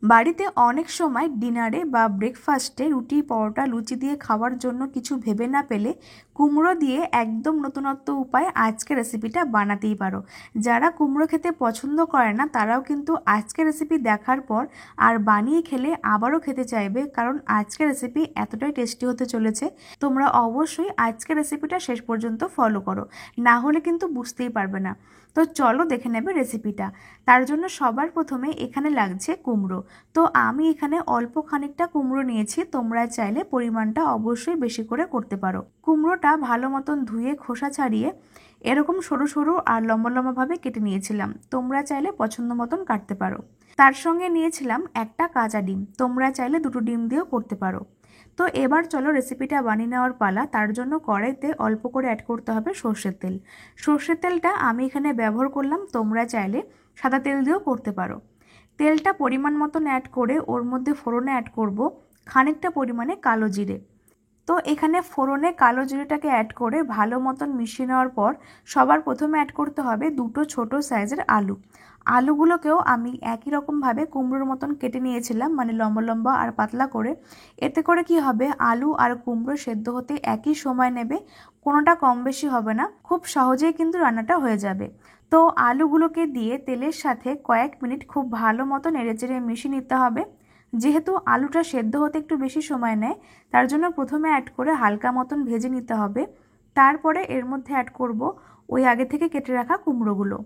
বাড়িতে অনেক সময় ডিনারে বা ব্রেকফাস্টে রুটি পরোটা লুচি দিয়ে খাওয়ার জন্য কিছু ভেবে না পেলে কুমড়ো দিয়ে একদম নতুনত্ব উপায়ে আজকের রেসিপিটা বানাতেই পারো। যারা কুমড়ো খেতে পছন্দ করে না তারাও কিন্তু আজকের রেসিপি দেখার পর আর বানিয়ে খেলে আবারও খেতে চাইবে, কারণ আজকের রেসিপি এতটাই টেস্টি হতে চলেছে। তোমরা অবশ্যই আজকের রেসিপিটা শেষ পর্যন্ত ফলো করো, না হলে কিন্তু বুঝতেই পারবে না। তো চলো দেখে নেবে রেসিপিটা। তার জন্য সবার প্রথমে এখানে লাগছে কুমড়ো। তো আমি এখানে অল্প খানিকটা কুমড়ো নিয়েছি, তোমরা চাইলে পরিমাণটা অবশ্যই বেশি করে করতে পারো। কুমড়োটা ভালো মতন ধুয়ে খোসা ছাড়িয়ে এরকম সরু সরু আর লম্বা লম্বাভাবে কেটে নিয়েছিলাম, তোমরা চাইলে পছন্দ মতন কাটতে পারো। তার সঙ্গে নিয়েছিলাম একটা কাঁচা ডিম, তোমরা চাইলে দুটো ডিম দিয়েও করতে পারো। তো এবার চলো রেসিপিটা বানিয়ে নেওয়ার পালা। তার জন্য কড়াইতে অল্প করে অ্যাড করতে হবে সর্ষের তেল। সর্ষের তেলটা আমি এখানে ব্যবহার করলাম, তোমরা চাইলে সাদা তেল দিয়েও করতে পারো। তেলটা পরিমাণ মতন অ্যাড করে ওর মধ্যে ফোড়নে অ্যাড করব খানিকটা পরিমাণে কালো জিরে। তো এখানে ফোড়নে কালো জিরেটাকে অ্যাড করে ভালো মতন মিশিয়ে নেওয়ার পর সবার প্রথমে অ্যাড করতে হবে দুটো ছোট সাইজের আলু। আলুগুলোকেও আমি একই রকমভাবে কুমড়োর মতন কেটে নিয়েছিলাম, মানে লম্বা লম্বা আর পাতলা করে। এতে করে কি হবে, আলু আর কুমড়ো সেদ্ধ হতে একই সময় নেবে, কোনোটা কম বেশি হবে না, খুব সহজেই কিন্তু রান্নাটা হয়ে যাবে। তো আলুগুলোকে দিয়ে তেলের সাথে কয়েক মিনিট খুব ভালো মতো নেড়েচেড়ে মিশিয়ে নিতে হবে। যেহেতু আলুটা সেদ্ধ হতে একটু বেশি সময় নেয়, তার জন্য প্রথমে অ্যাড করে হালকা মতন ভেজে নিতে হবে। তারপরে এর মধ্যে অ্যাড করব ওই আগে থেকে কেটে রাখা কুমড়োগুলো।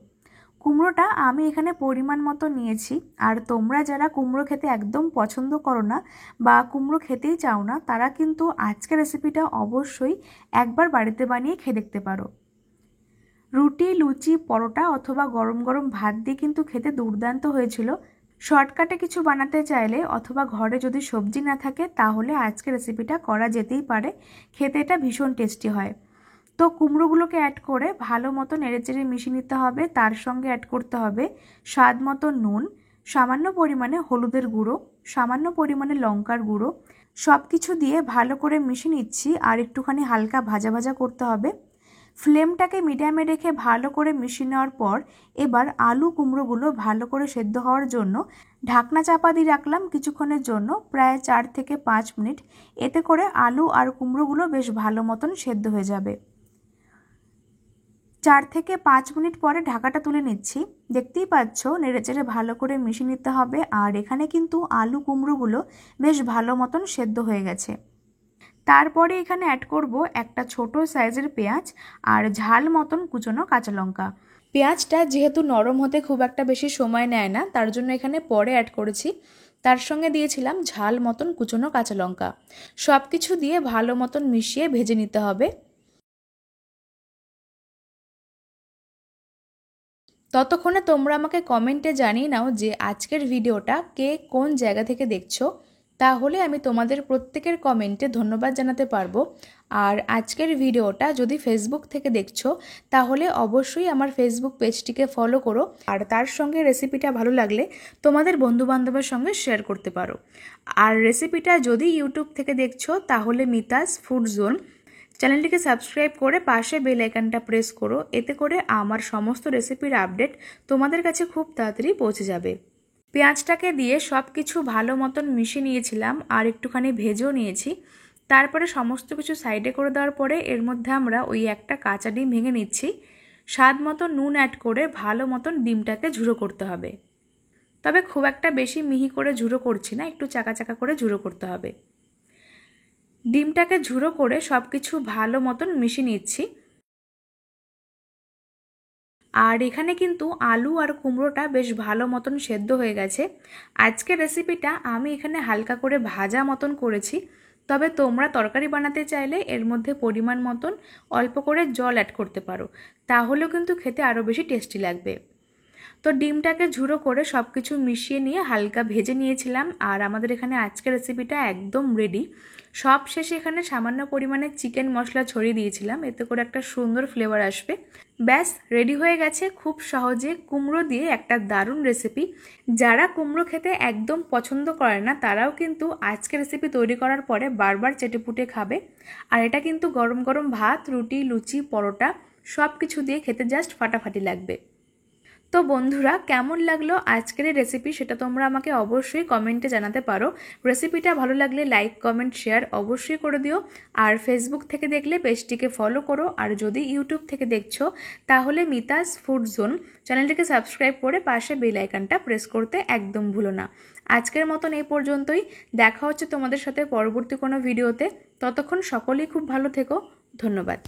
কুমড়োটা আমি এখানে পরিমাণ মতো নিয়েছি। আর তোমরা যারা কুমড়ো খেতে একদম পছন্দ করো না বা কুমড়ো খেতেই চাও না, তারা কিন্তু আজকের রেসিপিটা অবশ্যই একবার বাড়িতে বানিয়ে খেয়ে দেখতে পারো। রুটি লুচি পরোটা অথবা গরম গরম ভাত দিয়ে কিন্তু খেতে দুর্দান্ত হয়েছিল। শর্টকাটে কিছু বানাতে চাইলে অথবা ঘরে যদি সবজি না থাকে তাহলে আজকের রেসিপিটা করা যেতেই পারে, খেতে এটা ভীষণ টেস্টি হয়। তো কুমড়োগুলোকে অ্যাড করে ভালো মতো নেড়েচেড়ে মিশিয়ে নিতে হবে। তার সঙ্গে অ্যাড করতে হবে স্বাদ মতো নুন, সামান্য পরিমাণে হলুদের গুঁড়ো, সামান্য পরিমাণে লঙ্কার গুঁড়ো। সব কিছু দিয়ে ভালো করে মিশিয়ে নিচ্ছি আর একটুখানি হালকা ভাজা ভাজা করতে হবে। ফ্লেমটাকে মিডিয়ামে রেখে ভালো করে মিশিয়ে নেওয়ার পর এবার আলু কুমড়োগুলো ভালো করে সেদ্ধ হওয়ার জন্য ঢাকনা চাপা দিয়ে রাখলাম কিছুক্ষণের জন্য, প্রায় 4 থেকে 5 মিনিট। এতে করে আলু আর কুমড়োগুলো বেশ ভালো মতন সেদ্ধ হয়ে যাবে। 4 থেকে 5 মিনিট পরে ঢাকাটা তুলে নিচ্ছি। দেখতেই পাচ্ছ নেড়েচেড়ে ভালো করে মিশিয়ে নিতে হবে। আর এখানে কিন্তু আলু কুমড়োগুলো বেশ ভালো মতন সেদ্ধ হয়ে গেছে। তারপরে এখানে অ্যাড করব একটা ছোট সাইজের পেঁয়াজ আর ঝাল মতন কুচনো কাঁচা লঙ্কা। পেঁয়াজটা যেহেতু নরম হতে খুব একটা বেশি সময় নেয় না, তার জন্য এখানে পরে অ্যাড করেছি। তার সঙ্গে দিয়েছিলাম ঝাল মতন কুচনো কাঁচা লঙ্কা। সব কিছু দিয়ে ভালো মতন মিশিয়ে ভেজে নিতে হবে। ততক্ষণে তোমরা আমাকে কমেন্টে জানিয়ে নাও যে আজকের ভিডিওটা কে কোন জায়গা থেকে দেখছো, তাহলে আমি তোমাদের প্রত্যেকের কমেন্টে ধন্যবাদ জানাতে পারবো। আর আজকের ভিডিওটা যদি ফেসবুক থেকে দেখছো তাহলে অবশ্যই আমার ফেসবুক পেজটিকে ফলো করো। আর তার সঙ্গে রেসিপিটা ভালো লাগলে তোমাদের বন্ধুবান্ধবের সঙ্গে শেয়ার করতে পারো। আর রেসিপিটা যদি ইউটিউব থেকে দেখছো তাহলে মিতাস ফুড জোন চ্যানেলটিকে সাবস্ক্রাইব করে পাশে বেল আইকনটা প্রেস করো, এতে করে আমার সমস্ত রেসিপির আপডেট তোমাদের কাছে খুব তাড়াতাড়ি পৌঁছে যাবে। পেঁয়াজটাকে দিয়ে সব কিছু ভালো মতন মিশিয়ে নিয়েছিলাম আর একটুখানি ভেজেও নিয়েছি। তারপরে সমস্ত কিছু সাইডে করে দেওয়ার পরে এর মধ্যে আমরা ওই একটা কাঁচা ডিম ভেঙে নিচ্ছি। স্বাদ মতো নুন অ্যাড করে ভালো মতন ডিমটাকে ঝুড়ো করতে হবে। তবে খুব একটা বেশি মিহি করে ঝুড়ো করছি না, একটু চাকা চাকা করে ঝুড়ো করতে হবে। ডিমটাকে ঝুড়ো করে সব কিছু ভালো মতন মিশিয়ে নিচ্ছি। আর এখানে কিন্তু আলু আর কুমড়োটা বেশ ভালো মতন সেদ্ধ হয়ে গেছে। আজকের রেসিপিটা আমি এখানে হালকা করে ভাজা মতন করেছি, তবে তোমরা তরকারি বানাতে চাইলে এর মধ্যে পরিমাণ মতন অল্প করে জল অ্যাড করতে পারো, তাহলেও কিন্তু খেতে আরও বেশি টেস্টি লাগবে। তো ডিমটাকে ঝুড়ো করে সব কিছু মিশিয়ে নিয়ে হালকা ভেজে নিয়েছিলাম আর আমাদের এখানে আজকের রেসিপিটা একদম রেডি। সব শেষে এখানে সামান্য পরিমাণে চিকেন মশলা ছড়িয়ে দিয়েছিলাম, এতে করে একটা সুন্দর ফ্লেভার আসবে। ব্যাস রেডি হয়ে গেছে খুব সহজে কুমড়ো দিয়ে একটা দারুণ রেসিপি। যারা কুমড়ো খেতে একদম পছন্দ করে না তারাও কিন্তু আজকের রেসিপি তৈরি করার পরে বারবার চেটেপুটে খাবে। আর এটা কিন্তু গরম গরম ভাত রুটি লুচি পরোটা সব কিছু দিয়ে খেতে জাস্ট ফাটাফাটি লাগবে। তো বন্ধুরা, কেমন লাগলো আজকের এই রেসিপি সেটা তোমরা আমাকে অবশ্যই কমেন্টে জানাতে পারো। রেসিপিটা ভালো লাগলে লাইক, কমেন্ট, শেয়ার অবশ্যই করে দিও। আর ফেসবুক থেকে দেখলে পেজটিকে ফলো করো, আর যদি ইউটিউব থেকে দেখছো তাহলে মিতাস ফুড জোন চ্যানেলটিকে সাবস্ক্রাইব করে পাশে বেল আইকনটা প্রেস করতে একদম ভুলো না। আজকের মতন এই পর্যন্তই। দেখা হচ্ছে তোমাদের সাথে পরবর্তী কোনো ভিডিওতে। ততক্ষণ সকলেই খুব ভালো থেকো। ধন্যবাদ।